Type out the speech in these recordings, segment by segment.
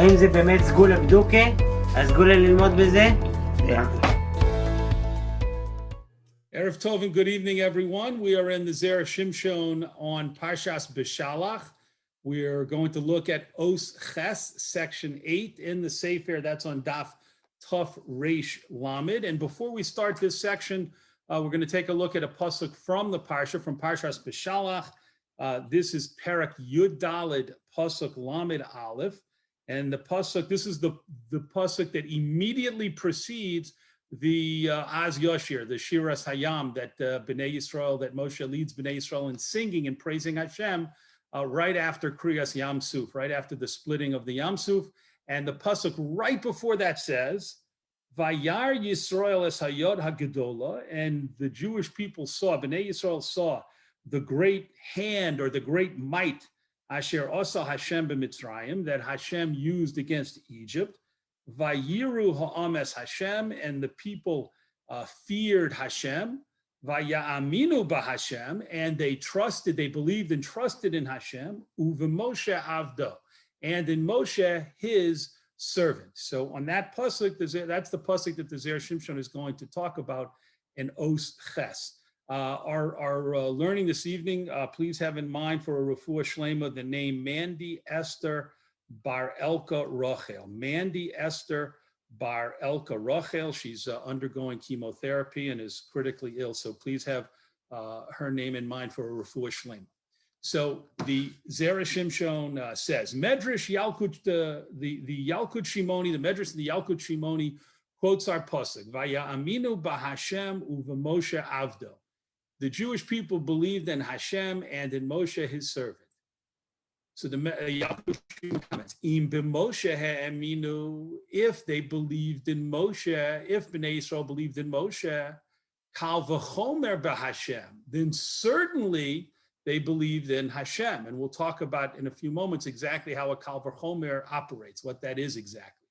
האם זה באמת סגולה בדוקה? הסגולה ללמוד בזה? Erev Tov and good evening, everyone. We are in the Zera Samson on Parshas Beshalach. We are going to look at Os Ches, section 8 in the Sefer. That's on Daf Tuf Reish Lamed. And before we start this section, we're going to take a look at a pasuk from the Parsha, from Parshas Beshalach. This is Perek Yud Daled pasuk Lamed Aleph. And the pasuk, this is the pasuk that immediately precedes the Az Yoshir, the Shiras Hayam that Bnei Yisrael, that Moshe leads Bnei Yisrael in singing and praising Hashem right after Kriyas Yam Suf, right after the splitting of the Yam Suf. And the pasuk right before that says, Vayar Yisrael es Hayod HaGedola, and the Jewish people saw, Bnei Yisrael saw the great hand or the great might, Asher Osa Hashem b'Mitzrayim, that Hashem used against Egypt. Vayiru ha'ames Hashem, and the people feared Hashem. Vaya'aminu b'Hashem, and they trusted, they believed and trusted in Hashem. Uv'Moshe avdo, and in Moshe, his servant. So on that pasuk, that's the pasuk that the Zera Samson is going to talk about in Os Ches. Our learning this evening, please have in mind for a refuah shlema the name Mandy Esther Bar Elka Rochel. Mandy Esther Bar Elka Rochel. She's undergoing chemotherapy and is critically ill. So please have her name in mind for a refuah shlema. So the Zera Samson says, Medrash Yalkut, the Yalkut Shimoni, the Medrash and the Yalkut Shimoni quotes our pasuk, Vaya Aminu Bahashem Uv'Moshe Avdo. The Jewish people believed in Hashem and in Moshe, his servant. So the Yalkut comments, Im b'Moshe ha'aminu, if they believed in Moshe, if Bnei Yisrael believed in Moshe, kal v'chomer b'Hashem, then certainly they believed in Hashem. And we'll talk about in a few moments exactly how a kal v'chomer operates, what that is exactly.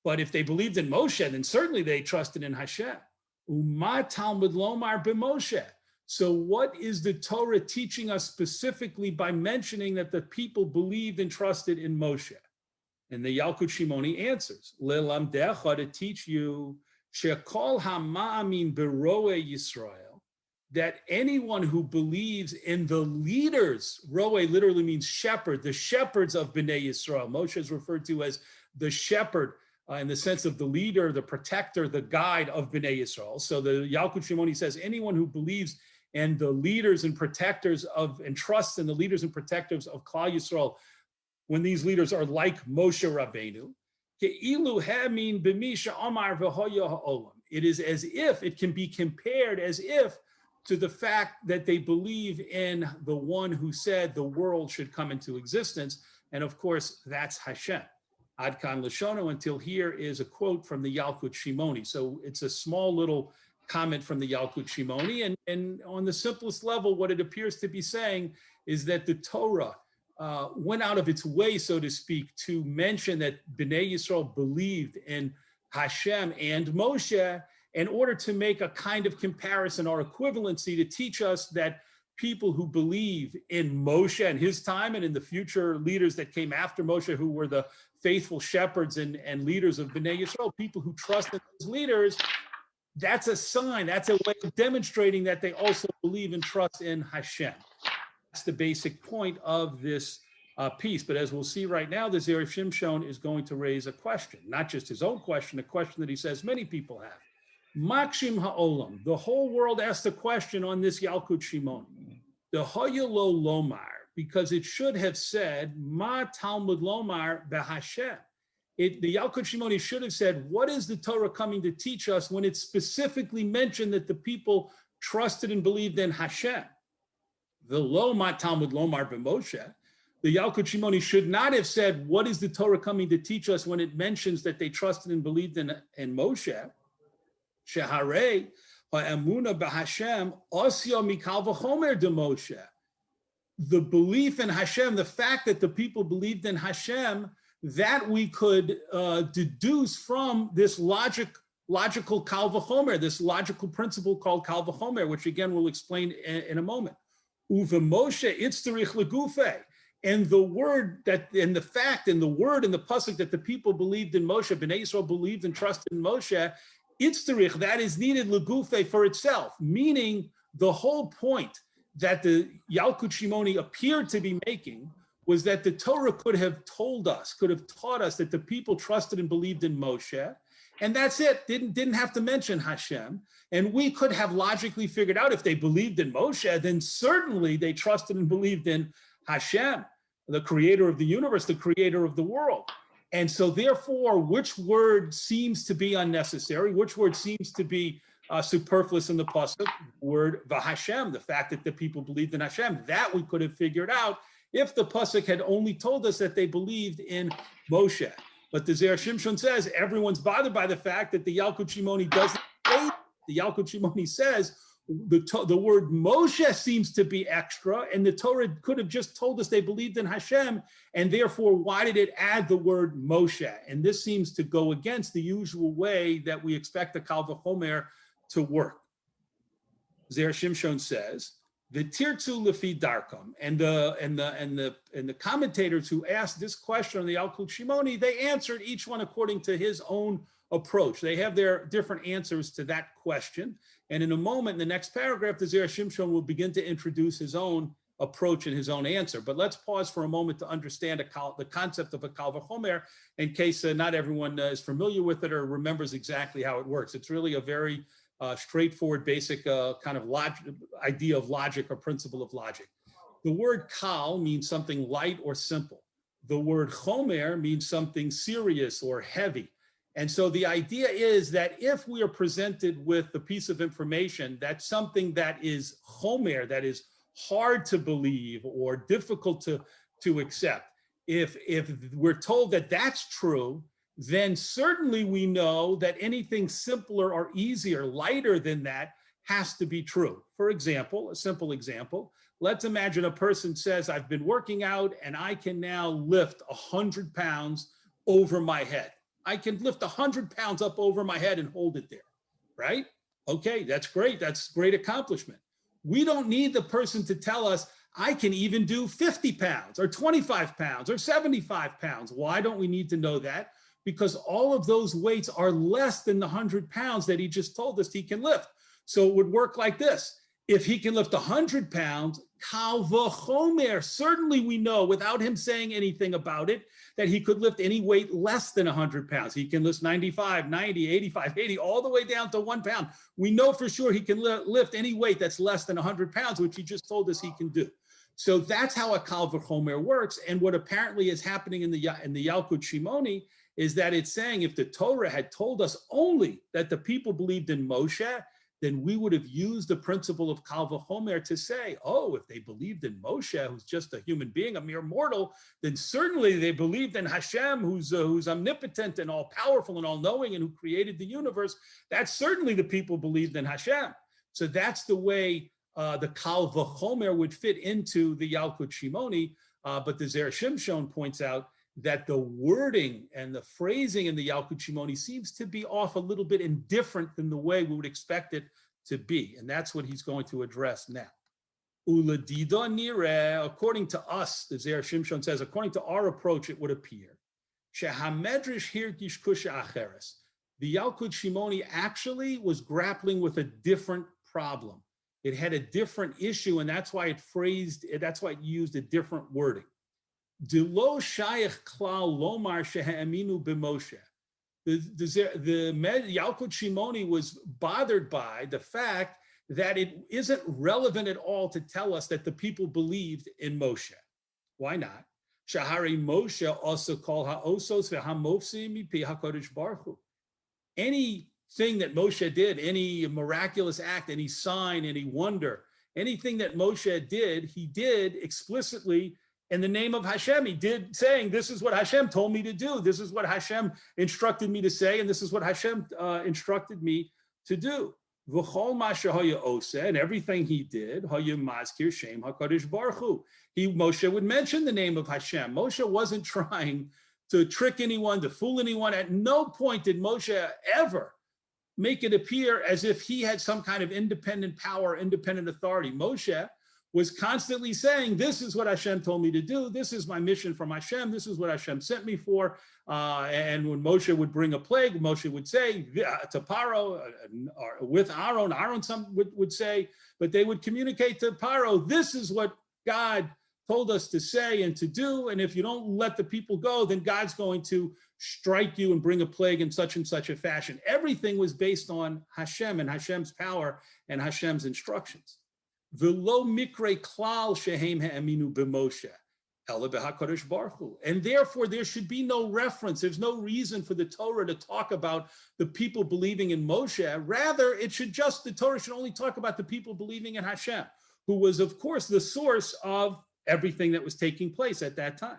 But if they believed in Moshe, then certainly they trusted in Hashem. Uma Talmud lomar b'Moshe. So what is the Torah teaching us specifically by mentioning that the people believed and trusted in Moshe? And the Yalkut Shimoni answers, Le'lamdecha, to teach you, Shekol ha'ma'amin beroe Yisrael, that anyone who believes in the leaders, roe literally means shepherd, the shepherds of Bnei Yisrael. Moshe is referred to as the shepherd in the sense of the leader, the protector, the guide of Bnei Yisrael. So the Yalkut Shimoni says anyone who believes and the leaders and protectors of, and trusts in the leaders and protectors of Klal Yisrael, when these leaders are like Moshe Rabbeinu, it is as if, it can be compared as if to the fact that they believe in the one who said the world should come into existence. And of course, that's Hashem. Ad kan Lashono, until here is a quote from the Yalkut Shimoni. So it's a small little comment from the Yalkut Shimoni, and on the simplest level, what it appears to be saying is that the Torah went out of its way, so to speak, to mention that Bnei Yisrael believed in Hashem and Moshe in order to make a kind of comparison or equivalency to teach us that people who believe in Moshe and his time and in the future leaders that came after Moshe, who were the faithful shepherds and leaders of Bnei Yisrael, people who trusted those leaders, that's a sign, that's a way of demonstrating that they also believe and trust in Hashem. That's the basic point of this piece. But as we'll see right now, the Zera Samson is going to raise a question, not just his own question, a question that he says many people have. Makshim ha'olam, the whole world asked a question on this Yalkut Shimoni. The Hoyelo Lomar, because it should have said, Ma Talmud Lomar b'Hashem. The Yalkut Shimoni should have said, what is the Torah coming to teach us when it specifically mentioned that the people trusted and believed in Hashem? The Lo Ma Talmud Lomar b'Moshe. The Yalkut Shimoni should not have said, what is the Torah coming to teach us when it mentions that they trusted and believed in Moshe? Sheharei ha'emuna b'Hashem osyo mikal v'chomer de Moshe. The belief in Hashem, the fact that the people believed in Hashem, that we could deduce from this logical kal v'chomer, this logical principle called kal v'chomer, which again we'll explain in a moment. Uve Moshe itzterich legufe, And the word that, and the fact, and the word and the pasuk that the people believed in Moshe, Bnei Yisrael believed and trusted in Moshe, itzterich, that is needed legufe for itself, meaning the whole point that the Yalkut Shimoni appeared to be making was that the Torah could have told us, could have taught us that the people trusted and believed in Moshe, and that's it. Didn't have to mention Hashem. And we could have logically figured out if they believed in Moshe, then certainly they trusted and believed in Hashem, the creator of the universe, the creator of the world. And so therefore, which word seems to be unnecessary? Which word seems to be superfluous in the pasuk? Word v'Hashem, the fact that the people believed in Hashem, that we could have figured out if the pasuk had only told us that they believed in Moshe. But the Zera Samson says everyone's bothered by the fact that the Yalkut Shimoni doesn't say. The Yalkut Shimoni says the word Moshe seems to be extra, and the Torah could have just told us they believed in Hashem, and therefore why did it add the word Moshe? And this seems to go against the usual way that we expect the Kal V'chomer to work. Zera Samson says the tirtzu lefi darkam, and the commentators who asked this question on the Yalkut Shimoni, they answered each one according to his own approach. They have their different answers to that question. And in a moment, in the next paragraph, the Zera Samson will begin to introduce his own approach and his own answer. But let's pause for a moment to understand the concept of a Kal V'chomer in case not everyone is familiar with it or remembers exactly how it works. It's really a very straightforward, basic kind of idea of logic or principle of logic. The word kal means something light or simple. The word chomer means something serious or heavy. And so the idea is that if we are presented with a piece of information that's something that is chomer, that is hard to believe or difficult to accept, if we're told that that's true, then certainly we know that anything simpler or easier, lighter than that, has to be true. For example, a simple example, let's imagine a person says, I've been working out and I can now lift 100 pounds over my head. I can lift 100 pounds up over my head and hold it there, right? Okay, that's great. That's great accomplishment. We don't need the person to tell us, I can even do 50 pounds or 25 pounds or 75 pounds. Why don't we need to know that? Because all of those weights are less than the 100 pounds that he just told us he can lift. So it would work like this. If he can lift 100 pounds, Kal V'chomer, certainly we know without him saying anything about it, that he could lift any weight less than 100 pounds. He can lift 95, 90, 85, 80, all the way down to 1 pound. We know for sure he can lift any weight that's less than 100 pounds, which he just told us he can do. So that's how a Kal V'chomer works. And what apparently is happening in the Yalkut Shimoni is that it's saying if the Torah had told us only that the people believed in Moshe, then we would have used the principle of Kal V'chomer to say, oh, if they believed in Moshe, who's just a human being, a mere mortal, then certainly they believed in Hashem, who's omnipotent and all-powerful and all-knowing and who created the universe. That's certainly the people believed in Hashem. So that's the way the Kal V'chomer would fit into the Yalkut Shimoni. But the Zera Samson points out that the wording and the phrasing in the Yalkut Shimoni seems to be off a little bit and different than the way we would expect it to be. And that's what he's going to address now. Uladida nireh, according to us, the Zera Samson says, according to our approach, it would appear, shehamedrash hirgish kusha acheres. The Yalkut Shimoni actually was grappling with a different problem. It had a different issue, and that's why it used a different wording. Dilo shayach klal lomar shehaminu b'Moshe. The Yalkut Shimoni was bothered by the fact that it isn't relevant at all to tell us that the people believed in Moshe. Why not? Shahari Moshe also called ha'osos v'hamofsi mipi hakodesh baruch hu. Anything that Moshe did, any miraculous act, any sign, any wonder, anything that Moshe did, he did explicitly in the name of Hashem. He did saying, this is what Hashem told me to do. This is what Hashem instructed me to say. And this is what Hashem instructed me to do. V'chol ma shehaya oseh, and everything he did, haya mazkir shem hakadosh baruch hu. Moshe would mention the name of Hashem. Moshe wasn't trying to trick anyone, to fool anyone. At no point did Moshe ever make it appear as if he had some kind of independent power, independent authority. Moshe was constantly saying, this is what Hashem told me to do. This is my mission from Hashem. This is what Hashem sent me for. And when Moshe would bring a plague, Moshe would say to Paro, or with Aaron would say, but they would communicate to Paro, this is what God told us to say and to do. And if you don't let the people go, then God's going to strike you and bring a plague in such and such a fashion. Everything was based on Hashem and Hashem's power and Hashem's instructions. V'lo mikre klal shehem ha'aminu b'Moshe, ela b'HaKadosh Baruch Hu. And therefore, there should be no reference. There's no reason for the Torah to talk about the people believing in Moshe. Rather, the Torah should only talk about the people believing in Hashem, who was, of course, the source of everything that was taking place at that time.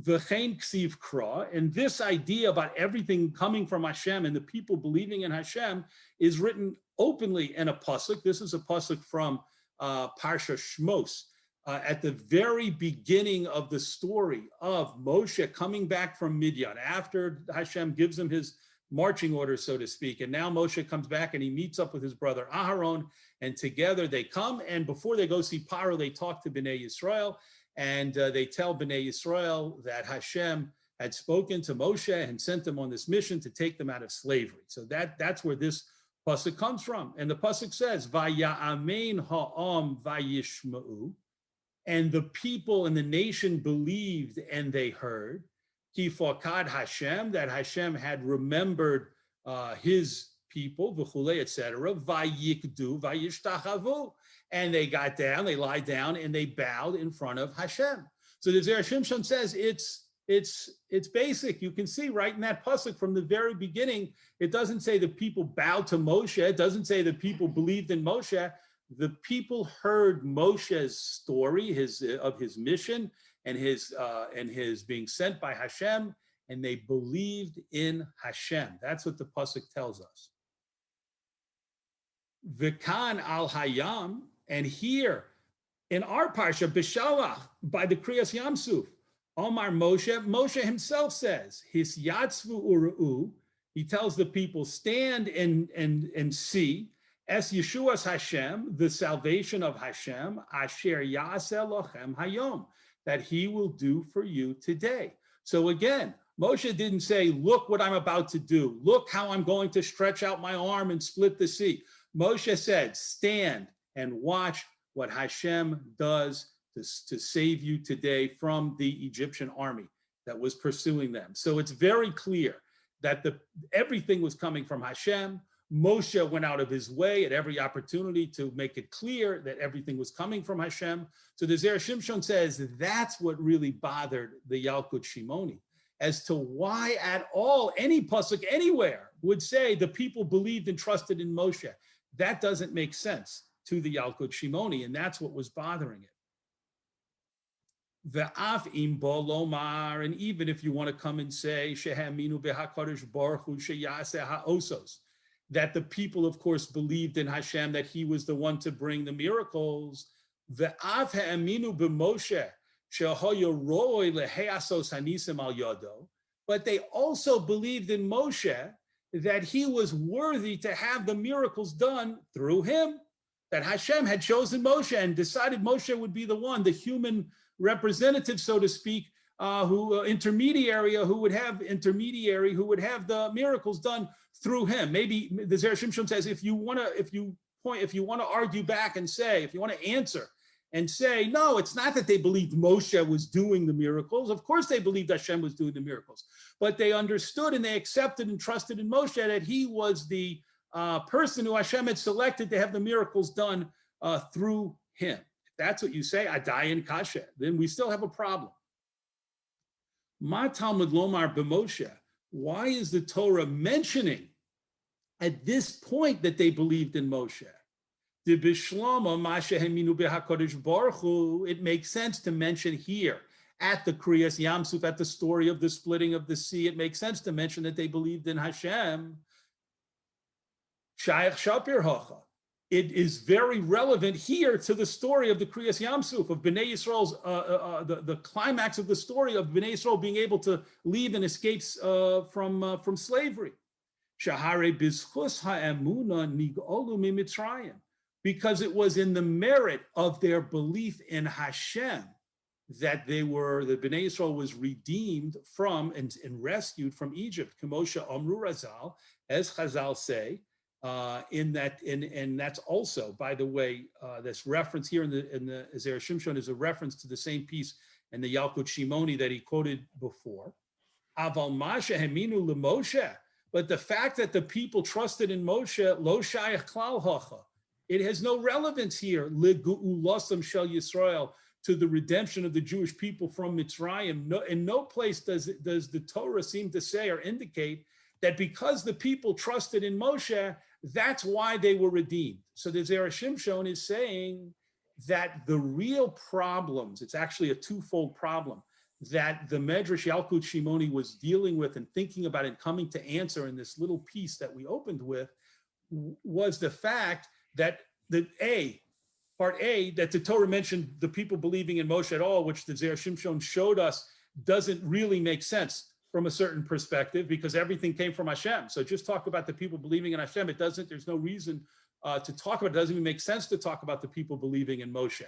V'chein ksiv kra, and this idea about everything coming from Hashem and the people believing in Hashem is written openly in a pasuk. This is a pasuk from Parsha Shmos, at the very beginning of the story of Moshe coming back from Midian, after Hashem gives him his marching orders, so to speak. And now Moshe comes back and he meets up with his brother Aharon, and together they come. And before they go see Paro, they talk to Bnei Yisrael, and they tell Bnei Yisrael that Hashem had spoken to Moshe and sent them on this mission to take them out of slavery. So that's where this pasuk comes from. And the pasuk says, Vaya'amein ha'am vayishma'u, and the people and the nation believed and they heard, Ki fakad Hashem, that Hashem had remembered his people, v'chulei, etc., vayikdu, vayishtachavu, and they got down, they lied down, and they bowed in front of Hashem. So the Zera Samson says it's basic. You can see right in that pasuk from the very beginning, it doesn't say the people bowed to Moshe. It doesn't say the people believed in Moshe. The people heard Moshe's story, of his mission and his being sent by Hashem, and they believed in Hashem. That's what the pasuk tells us. V'kan al hayam, and here in our parsha Beshalach, by the Kriyas Yamsuf, Omar Moshe himself says, his yatzvu uru'u, he tells the people, stand and see, es Yeshuas Hashem, the salvation of Hashem, asher yaseh lochem hayom, that he will do for you today. So again, Moshe didn't say, look what I'm about to do. Look how I'm going to stretch out my arm and split the sea. Moshe said, stand and watch what Hashem does to save you today from the Egyptian army that was pursuing them. So it's very clear that everything was coming from Hashem. Moshe went out of his way at every opportunity to make it clear that everything was coming from Hashem. So the Zera Samson says that's what really bothered the Yalkut Shimoni, as to why at all any pasuk anywhere would say the people believed and trusted in Moshe. That doesn't make sense to the Yalkut Shimoni, and that's what was bothering it. Ve'af im bo lomar, and even if you want to come and say shehaminu b'HaKadosh Baruch Hu sheyaseh ha'osos, that the people, of course, believed in Hashem, that he was the one to bring the miracles. Ve'af ha'aminu b'Moshe shehoyo roi leheasos hanisim al yodo, but they also believed in Moshe that he was worthy to have the miracles done through him, that Hashem had chosen Moshe and decided Moshe would be the one, the human representative, so to speak, intermediary who would have the miracles done through him. Maybe the Zera Samson says, if you want to argue back and say, if you want to answer and say, no, it's not that they believed Moshe was doing the miracles. Of course they believed Hashem was doing the miracles, but they understood and they accepted and trusted in Moshe that he was the person who Hashem had selected to have the miracles done through him. If that's what you say, Adayin Kasha, then we still have a problem. Ma Talmud Lomar b'Moshe, why is the Torah mentioning at this point that they believed in Moshe? The Bishlama Masha Heminu b'HaKadosh Baruch Hu, it makes sense to mention here at the Kriyas Yamsuf, at the story of the splitting of the sea, it makes sense to mention that they believed in Hashem. Shayach Shapir Hacha. It is very relevant here to the story of the Kriyas Yamsuf, of Bnei Yisrael's, the climax of the story of Bnei Yisrael being able to leave and escape from slavery. Shahare bizchus ha'emuna nig'olu mimitzrayim. because it was in the merit of their belief in Hashem that the Bnei Yisrael was redeemed from and rescued from Egypt. Kamosha Amru Razal, as Chazal say, and that's also, by the way, this reference here in the Zera Samson is a reference to the same piece in the Yalkut Shimoni that he quoted before. Aval Masha Heminu LeMoshe, but the fact that the people trusted in Moshe, Lo Shayach Klal Hacha, it has no relevance here. Legu'ulasam Shel Yisrael, to the redemption of the Jewish people from Mitzrayim. No, in no place does the Torah seem to say or indicate that because the people trusted in Moshe, that's why they were redeemed. So the Zera Samson is saying that the real problems, it's actually a twofold problem, that the Medrash Yalkut Shimoni was dealing with and thinking about and coming to answer in this little piece that we opened with, was the fact that part A, that the Torah mentioned the people believing in Moshe at all, which the Zera Samson showed us doesn't really make sense from a certain perspective, because everything came from Hashem. So just talk about the people believing in Hashem. There's no reason to talk about it. It doesn't even make sense to talk about the people believing in Moshe.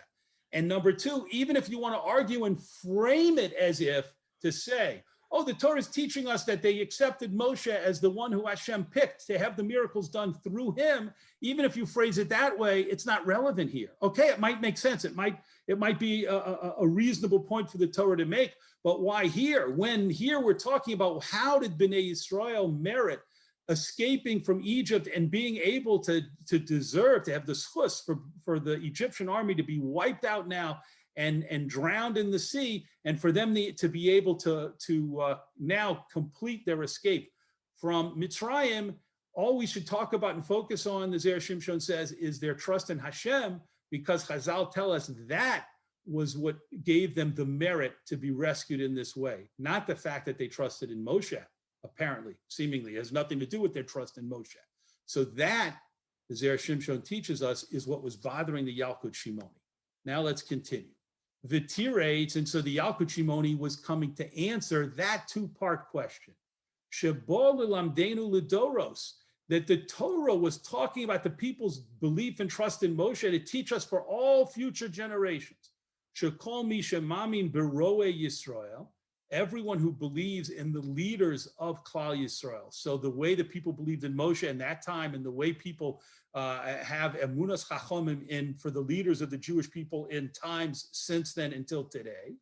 And number two, even if you want to argue and frame it as if to say, oh, the Torah is teaching us that they accepted Moshe as the one who Hashem picked to have the miracles done through him, even if you phrase it that way, it's not relevant here. Okay, it might make sense. It might be a reasonable point for the Torah to make, but why here? When here we're talking about how did Bnei Yisrael merit escaping from Egypt and being able to deserve to have the schus for the Egyptian army to be wiped out now and drowned in the sea, and for them to be able to now complete their escape from Mitzrayim. All we should talk about and focus on, the Zera Samson says, is their trust in Hashem, because Chazal tell us that was what gave them the merit to be rescued in this way, not the fact that they trusted in Moshe. Apparently, seemingly, has nothing to do with their trust in Moshe. So that, the Zera Samson teaches us, is what was bothering the Yalkut Shimoni. Now let's continue. V'tirates, and so the Yalkut Shimoni was coming to answer that two-part question. Shebo l'lamdenu l'doros, that the Torah was talking about the people's belief and trust in Moshe to teach us for all future generations. Shekol mi shemamin beroe Yisrael, everyone who believes in the leaders of Klal Yisrael. So the way the people believed in Moshe in that time, and the way people have emunas chachomim in for the leaders of the Jewish people in times since then until today.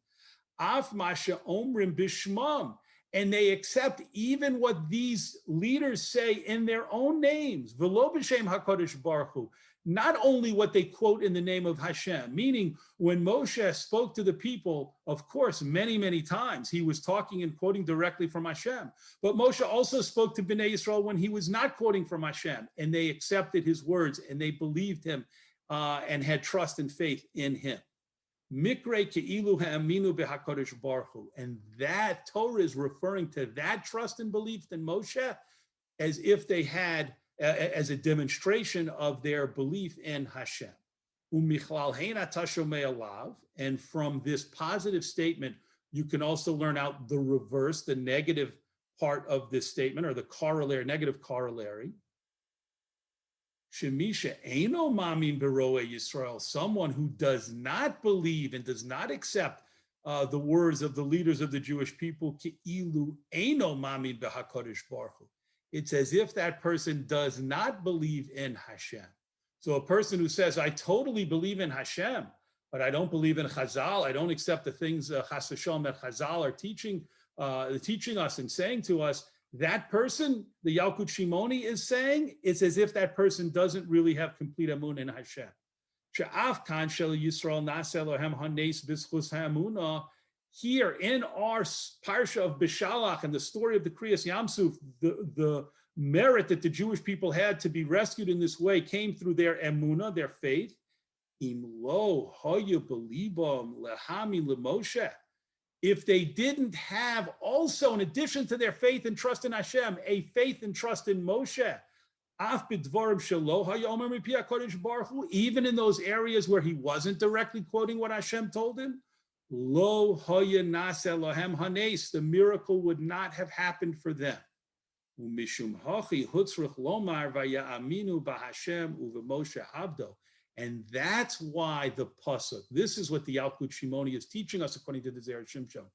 Af masha omrim bishmam, and they accept even what these leaders say in their own names. V'lo b'shem HaKadosh Baruch Hu. Not only what they quote in the name of Hashem, meaning when Moshe spoke to the people, of course, many, many times, he was talking and quoting directly from Hashem. But Moshe also spoke to Bnei Yisrael when he was not quoting from Hashem, and they accepted his words, and they believed him and had trust and faith in him. Mikre ke'ilu ha'aminu b'HaKadosh Baruch Hu. And that Torah is referring to that trust and belief in Moshe as if they had as a demonstration of their belief in Hashem. And from this positive statement, you can also learn out the reverse, the negative part of this statement, or the corollary, negative corollary. Shemisha eino mamin beroe Yisrael, someone who does not believe and does not accept the words of the leaders of the Jewish people, ki'ilu eino mamin b'HaKadosh Baruch Hu. It's as if that person does not believe in Hashem. So a person who says, I totally believe in Hashem, but I don't believe in Chazal, I don't accept the things Chas v'shalom that Chazal are teaching us and saying to us, that person, the Yalkut Shimoni is saying, it's as if that person doesn't really have complete amun in Hashem. She'af kan shel Yisrael na'aseh Elohem hanes b'zchus ha'amunah. Here in our parsha of Beshalach and the story of the Kriyas Yamsuf, the merit that the Jewish people had to be rescued in this way came through their emunah, their faith. Im lo hoyu belibam lehami lemoshe. If they didn't have also, in addition to their faith and trust in Hashem, a faith and trust in Moshe, af b'dvarim shelo hayomer mipi HaKadosh Baruch Hu, even in those areas where he wasn't directly quoting what Hashem told him, lo hoya nase lohem hanes, the miracle would not have happened for them. Umishum hachi hutzrich lomar vayaminu b'Hashem uveMoshe abdo. And that's why the pasuk, this is what the Yalkut Shimoni is teaching us according to the Zera Shimshon.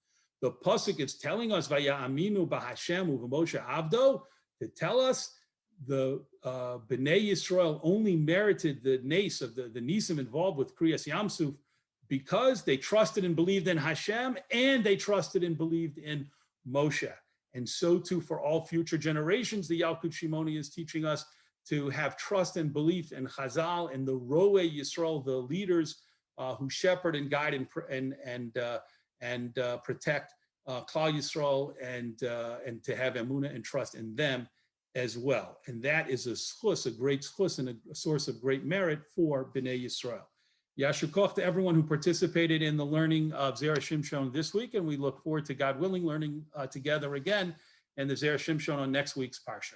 The pasuk is telling us, Vaya'aminu b'Hashem u'v'Moshe Avdo, to tell us the Bnei Yisrael only merited the nace of the nisim involved with Kriyas Yamsuf because they trusted and believed in Hashem, and they trusted and believed in Moshe. And so too for all future generations, the Yalkut Shimoni is teaching us to have trust and belief in Chazal and the Roe Yisrael, the leaders who shepherd and guide and protect Klal Yisrael, and to have emunah and trust in them as well. And that is a schus, a great schus, and a source of great merit for Bnei Yisrael. Yasher koach to everyone who participated in the learning of Zera Shimshon this week, and we look forward to, God willing, learning together again in the Zera Shimshon on next week's Parsha.